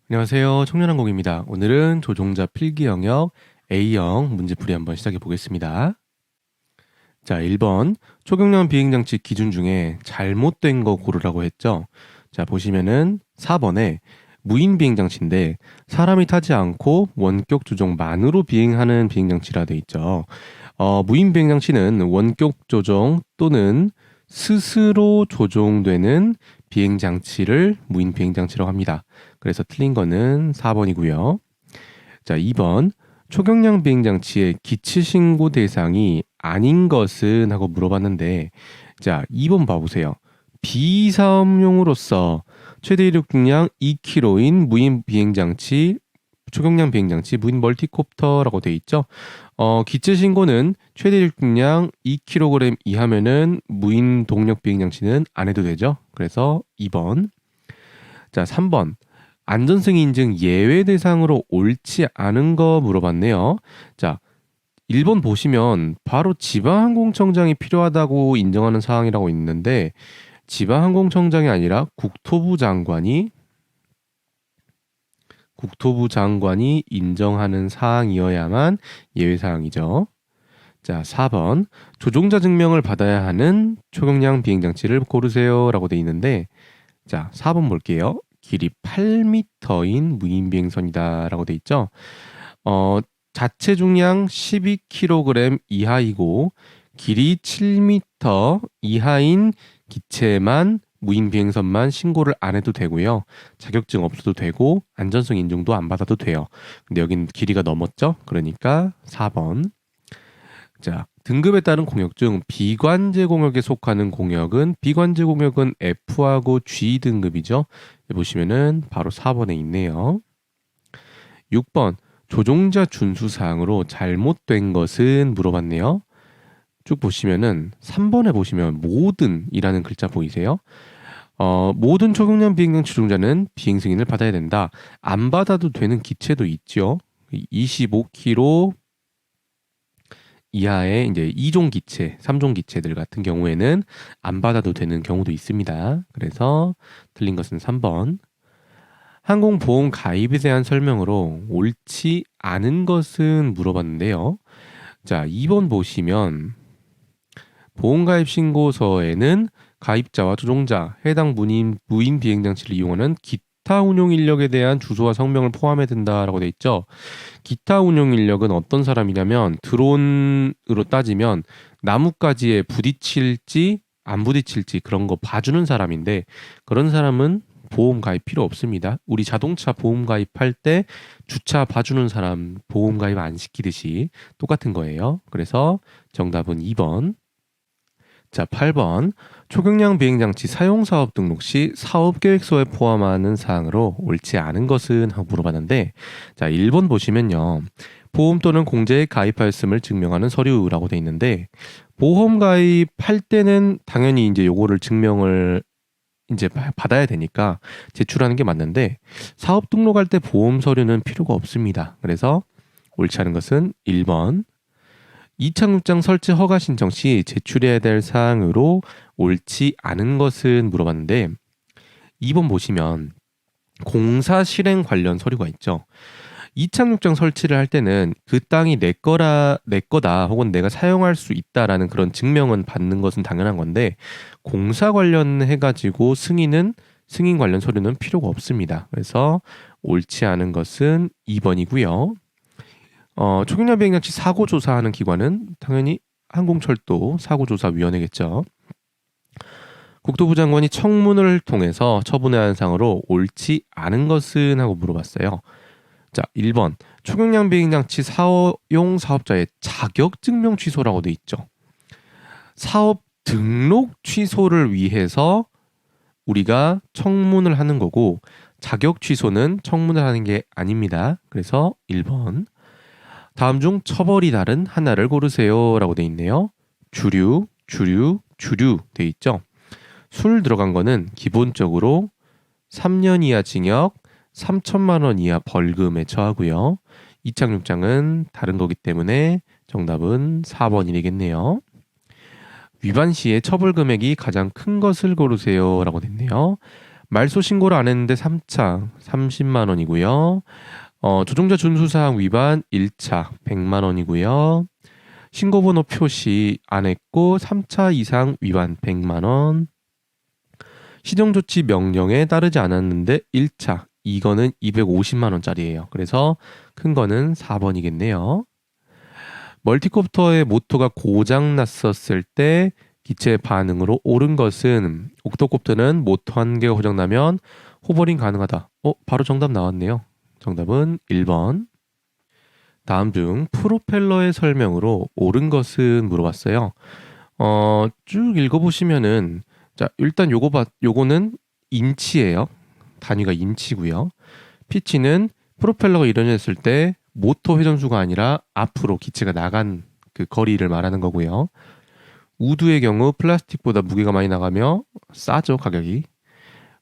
안녕하세요. 청년항공입니다. 오늘은 조종자 필기 영역 A형 문제풀이 한번 시작해 보겠습니다. 자, 1번 초경량 비행장치 기준 중에 잘못된 거 고르라고 했죠. 자, 보시면은 4번에 무인 비행장치인데 사람이 타지 않고 원격 조종만으로 비행하는 비행장치라 돼 있죠. 무인 비행장치는 원격 조종 또는 스스로 조종되는 비행장치를 무인 비행장치라고 합니다. 그래서 틀린 거는 4번이고요. 자, 2번. 초경량 비행장치의 기치 신고 대상이 아닌 것은 하고 물어봤는데, 자, 2번 봐보세요. 비사업용으로서 최대 이륙 중량 2kg인 무인 비행장치, 초경량 비행장치, 무인 멀티콥터라고 돼 있죠. 기체 신고는 최대 이륙 중량 2kg 이하면은 무인 동력 비행장치는 안 해도 되죠. 그래서 2번. 자, 3번. 안전승인 인증 예외 대상으로 옳지 않은 거 물어봤네요. 자, 1번 보시면 바로 지방항공청장이 필요하다고 인정하는 사항이라고 있는데 지방항공청장이 아니라 국토부 장관이 인정하는 사항이어야만 예외 사항이죠. 자, 4번. 조종자 증명을 받아야 하는 초경량 비행장치를 고르세요라고 돼 있는데 자, 4번 볼게요. 길이 8m인 무인 비행선이다라고 돼 있죠. 자체 중량 12kg 이하이고 길이 7m 이하인 기체만 무인 비행선만 신고를 안 해도 되고요. 자격증 없어도 되고 안전성 인증도 안 받아도 돼요. 근데 여긴 길이가 넘었죠? 그러니까 4번. 자, 등급에 따른 공역중 비관제 공역에 속하는 공역은 비관제 공역은 F하고 G 등급이죠. 보시면은 바로 4번에 있네요. 6번 조종자 준수 사항으로 잘못된 것은 물어봤네요. 쭉 보시면은 3번에 보시면 모든이라는 글자 보이세요? 모든 초경량 비행장치 조종자는 비행 승인을 받아야 된다. 안 받아도 되는 기체도 있죠. 25km 이하의 이제 2종 기체, 3종 기체들 같은 경우에는 안 받아도 되는 경우도 있습니다. 그래서 틀린 것은 3번. 항공보험 가입에 대한 설명으로 옳지 않은 것은 물어봤는데요. 자, 2번 보시면 보험가입 신고서에는 가입자와 조종자, 해당 무인 비행장치를 이용하는 기타 운용 인력에 대한 주소와 성명을 포함해 둔다라고 돼 있죠. 기타 운용 인력은 어떤 사람이냐면 드론으로 따지면 나뭇가지에 부딪힐지 안 부딪힐지 그런 거 봐주는 사람인데 그런 사람은 보험 가입 필요 없습니다. 우리 자동차 보험 가입할 때 주차 봐주는 사람 보험 가입 안 시키듯이 똑같은 거예요. 그래서 정답은 2번. 자, 8번. 초경량 비행장치 사용사업 등록 시 사업계획서에 포함하는 사항으로 옳지 않은 것은 하고 물어봤는데 자, 1번 보시면요. 보험 또는 공제에 가입하였음을 증명하는 서류라고 돼 있는데 보험 가입할 때는 당연히 이제 요거를 증명을 이제 받아야 되니까 제출하는 게 맞는데 사업 등록할 때 보험 서류는 필요가 없습니다. 그래서 옳지 않은 것은 1번. 이착륙장 설치 허가 신청 시 제출해야 될 사항으로 옳지 않은 것은 물어봤는데 2번 보시면 공사 실행 관련 서류가 있죠. 이착륙장 설치를 할 때는 그 땅이 내 거다 혹은 내가 사용할 수 있다라는 그런 증명은 받는 것은 당연한 건데 공사 관련해 가지고 승인 관련 서류는 필요가 없습니다. 그래서 옳지 않은 것은 2번이고요. 초경량 비행장치 사고 조사하는 기관은 당연히 항공철도 사고조사위원회겠죠. 국토부 장관이 청문을 통해서 처분해야 하는 사항으로 옳지 않은 것은 하고 물어봤어요. 자, 1번. 초경량 비행장치 사용 사업자의 자격증명 취소라고 돼 있죠. 사업 등록 취소를 위해서 우리가 청문을 하는 거고 자격 취소는 청문을 하는 게 아닙니다. 그래서 1번. 다음 중 처벌이 다른 하나를 고르세요라고 돼 있네요. 주류 돼 있죠. 술 들어간 거는 기본적으로 3년 이하 징역, 3천만 원 이하 벌금에 처하고요. 이착륙장은 다른 거기 때문에 정답은 4번이겠네요. 위반 시에 처벌 금액이 가장 큰 것을 고르세요라고 됐네요. 말소 신고를 안 했는데 3차 30만 원이고요. 조종자 준수사항 위반 1차 100만 원이고요. 신고번호 표시 안 했고 3차 이상 위반 100만 원. 시정조치 명령에 따르지 않았는데 1차 이거는 250만 원짜리예요. 그래서 큰 거는 4번이겠네요. 멀티콥터의 모터가 고장 났었을 때 기체 반응으로 옳은 것은 옥토콥터는 모터 한 개가 고장나면 호버링 가능하다. 바로 정답 나왔네요. 정답은 1번. 다음 중 프로펠러의 설명으로 옳은 것은 물어봤어요. 쭉 읽어보시면은 자 일단 요거는 인치예요. 단위가 인치고요. 피치는 프로펠러가 일어났을 때 모터 회전수가 아니라 앞으로 기체가 나간 그 거리를 말하는 거고요. 우드의 경우 플라스틱보다 무게가 많이 나가며 싸죠, 가격이.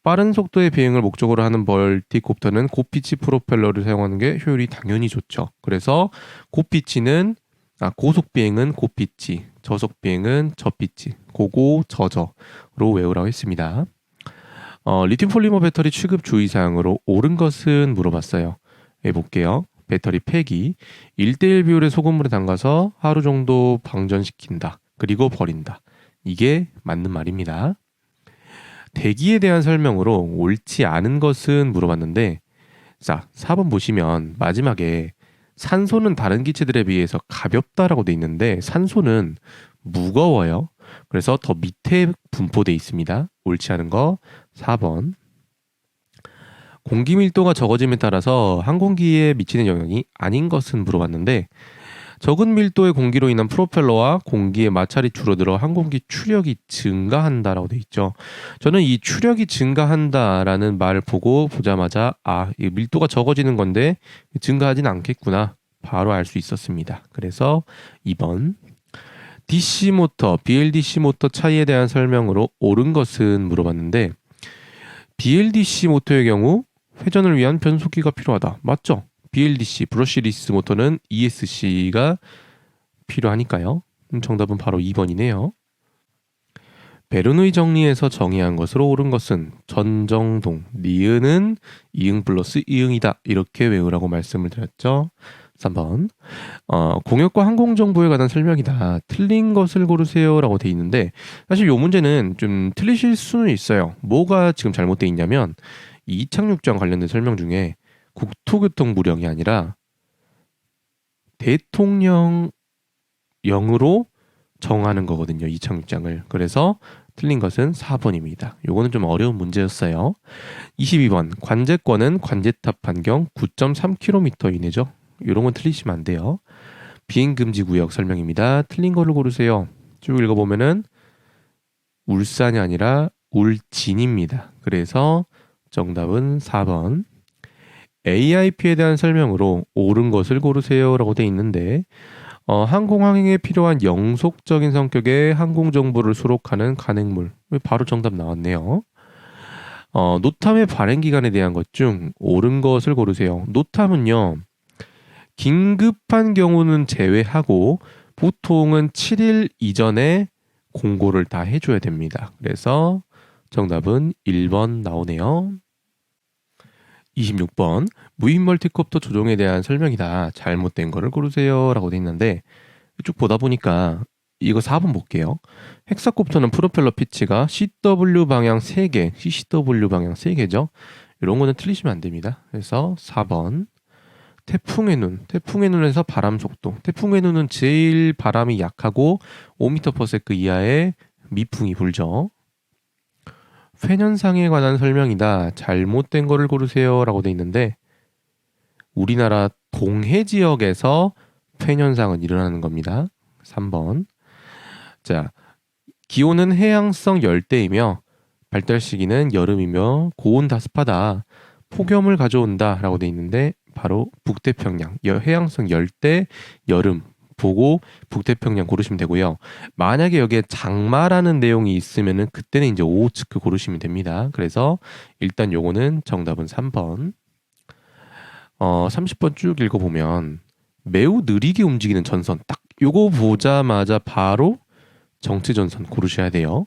빠른 속도의 비행을 목적으로 하는 멀티콥터는 고피치 프로펠러를 사용하는 게 효율이 당연히 좋죠. 그래서 고속 비행은 고피치, 저속 비행은 저피치, 고고 저저로 외우라고 했습니다. 리튬 폴리머 배터리 취급 주의사항으로 옳은 것은 물어봤어요. 해볼게요. 배터리 폐기 1대1 비율의 소금물에 담가서 하루 정도 방전시킨다. 그리고 버린다. 이게 맞는 말입니다. 대기에 대한 설명으로 옳지 않은 것은 물어봤는데 자, 4번 보시면 마지막에 산소는 다른 기체들에 비해서 가볍다라고 돼 있는데 산소는 무거워요. 그래서 더 밑에 분포돼 있습니다. 옳지 않은 거 4번. 공기 밀도가 적어짐에 따라서 항공기에 미치는 영향이 아닌 것은 물어봤는데 적은 밀도의 공기로 인한 프로펠러와 공기의 마찰이 줄어들어 항공기 추력이 증가한다라고 돼 있죠. 저는 이 추력이 증가한다라는 말을 보자마자 이 밀도가 적어지는 건데 증가하진 않겠구나. 바로 알 수 있었습니다. 그래서 2번. DC 모터, BLDC 모터 차이에 대한 설명으로 옳은 것은 물어봤는데 BLDC 모터의 경우 회전을 위한 변속기가 필요하다. 맞죠? BLDC, 브러쉬리스 모터는 ESC가 필요하니까요. 정답은 바로 2번이네요. 베르누이 정리에서 정의한 것으로 옳은 것은 전정동, 니은은 이응 플러스 이응이다. 이렇게 외우라고 말씀을 드렸죠. 3번. 공역과 항공정보에 관한 설명이다. 틀린 것을 고르세요 라고 돼 있는데 사실 이 문제는 좀 틀리실 수는 있어요. 뭐가 지금 잘못돼 있냐면 이 이착륙장 관련된 설명 중에 국토교통부령이 아니라 대통령령으로 정하는 거거든요. 이착륙장을. 그래서 틀린 것은 4번입니다. 요거는 좀 어려운 문제였어요. 22번. 관제권은 관제탑 반경 9.3km 이내죠. 이런 건 틀리시면 안 돼요. 비행금지 구역 설명입니다. 틀린 거를 고르세요. 쭉 읽어보면은 울산이 아니라 울진입니다. 그래서 정답은 4번. AIP에 대한 설명으로 옳은 것을 고르세요 라고 돼 있는데 항공항행에 필요한 영속적인 성격의 항공정보를 수록하는 간행물. 바로 정답 나왔네요. 노탐의 발행기간에 대한 것 중 옳은 것을 고르세요. 노탐은요. 긴급한 경우는 제외하고 보통은 7일 이전에 공고를 다 해줘야 됩니다. 그래서 정답은 1번 나오네요. 26번. 무인 멀티콥터 조종에 대한 설명이다. 잘못된 거를 고르세요 라고 돼 있는데 쭉 보다 보니까 이거 4번 볼게요. 헥사콥터는 프로펠러 피치가 CW 방향 3개, CCW 방향 3개죠. 이런 거는 틀리시면 안 됩니다. 그래서 4번. 태풍의 눈에서 바람 속도. 태풍의 눈은 제일 바람이 약하고 5m/s 이하의 미풍이 불죠. 팬현상에 관한 설명이다. 잘못된 거를 고르세요 라고 돼 있는데 우리나라 동해 지역에서 팬현상은 일어나는 겁니다. 3번. 자, 기온은 해양성 열대이며 발달 시기는 여름이며 고온 다습하다. 폭염을 가져온다 라고 돼 있는데 바로 북태평양 해양성 열대 여름 보고 북태평양 고르시면 되고요. 만약에 여기에 장마라는 내용이 있으면은 그때는 이제 오호츠크 고르시면 됩니다. 그래서 일단 요거는 정답은 3번. 30번 쭉 읽어보면 매우 느리게 움직이는 전선 딱 요거 보자마자 바로 정체전선 고르셔야 돼요.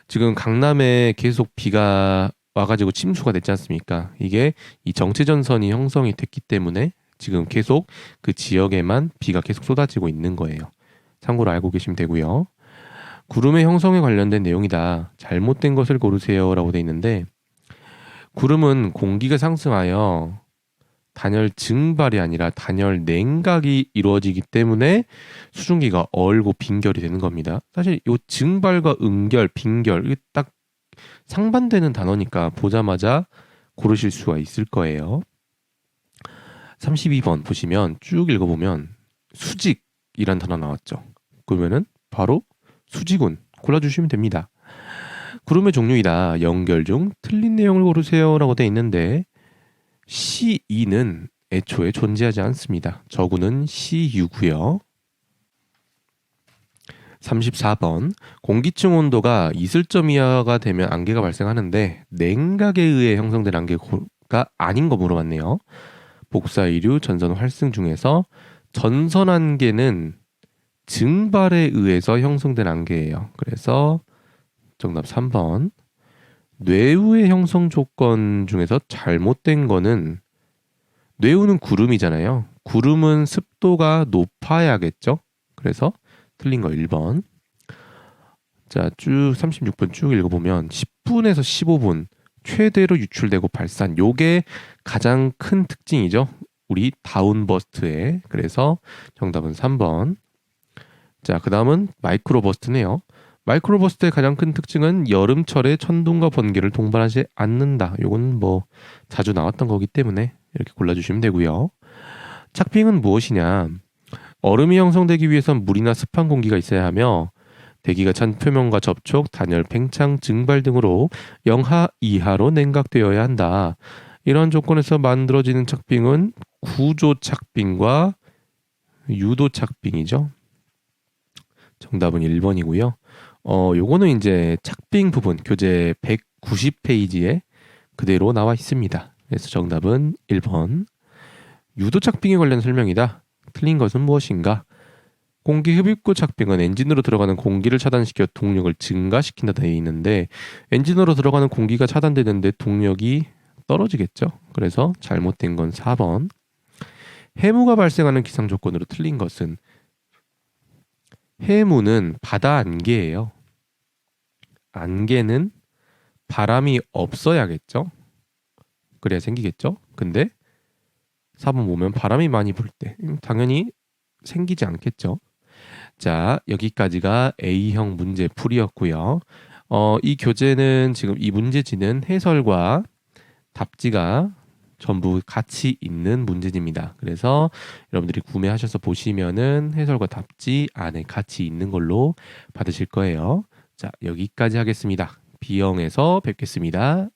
지금 강남에 계속 비가 와가지고 침수가 됐지 않습니까? 이게 이 정체전선이 형성이 됐기 때문에 지금 계속 그 지역에만 비가 계속 쏟아지고 있는 거예요. 참고로 알고 계시면 되고요. 구름의 형성에 관련된 내용이다. 잘못된 것을 고르세요라고 돼 있는데 구름은 공기가 상승하여 단열 증발이 아니라 단열 냉각이 이루어지기 때문에 수증기가 얼고 빈결이 되는 겁니다. 사실 이 증발과 응결, 빈결 이게 딱 상반되는 단어니까 보자마자 고르실 수가 있을 거예요. 32번 보시면 쭉 읽어보면 수직이란 단어 나왔죠. 그러면은 바로 수직운 골라주시면 됩니다. 구름의 종류이다. 연결 중 틀린 내용을 고르세요라고 돼 있는데 C2는 애초에 존재하지 않습니다. 저구는 C6고요. 34번 공기층 온도가 이슬점 이하가 되면 안개가 발생하는데 냉각에 의해 형성된 안개가 아닌 거 물어봤네요. 복사이류 전선 활승 중에서 전선 안개는 증발에 의해서 형성된 안개예요. 그래서 정답 3번. 뇌우의 형성 조건 중에서 잘못된 거는 뇌우는 구름이잖아요. 구름은 습도가 높아야겠죠. 그래서 틀린 거 1번. 자, 쭉 36번 쭉 읽어보면 10분에서 15분 최대로 유출되고 발산. 요게 가장 큰 특징이죠. 우리 다운버스트의. 그래서 정답은 3번. 자, 그 다음은 마이크로버스트네요. 마이크로버스트의 가장 큰 특징은 여름철에 천둥과 번개를 동반하지 않는다. 요건 뭐 자주 나왔던 거기 때문에 이렇게 골라주시면 되고요. 착빙은 무엇이냐? 얼음이 형성되기 위해선 물이나 습한 공기가 있어야 하며 대기가 찬 표면과 접촉, 단열, 팽창, 증발 등으로 영하 이하로 냉각되어야 한다. 이런 조건에서 만들어지는 착빙은 구조 착빙과 유도 착빙이죠. 정답은 1번이고요. 요거는 이제 착빙 부분 교재 190페이지에 그대로 나와 있습니다. 그래서 정답은 1번. 유도 착빙에 관련 설명이다. 틀린 것은 무엇인가? 공기 흡입구 착빙은 엔진으로 들어가는 공기를 차단시켜 동력을 증가시킨다 되어 있는데 엔진으로 들어가는 공기가 차단되는데 동력이 떨어지겠죠. 그래서 잘못된 건 4번. 해무가 발생하는 기상 조건으로 틀린 것은 해무는 바다 안개예요. 안개는 바람이 없어야겠죠. 그래야 생기겠죠. 근데 4번 보면 바람이 많이 불 때 당연히 생기지 않겠죠. 자, 여기까지가 A형 문제 풀이였고요. 이 교재는 지금 이 문제지는 해설과 답지가 전부 같이 있는 문제지입니다. 그래서 여러분들이 구매하셔서 보시면은 해설과 답지 안에 같이 있는 걸로 받으실 거예요. 자, 여기까지 하겠습니다. B형에서 뵙겠습니다.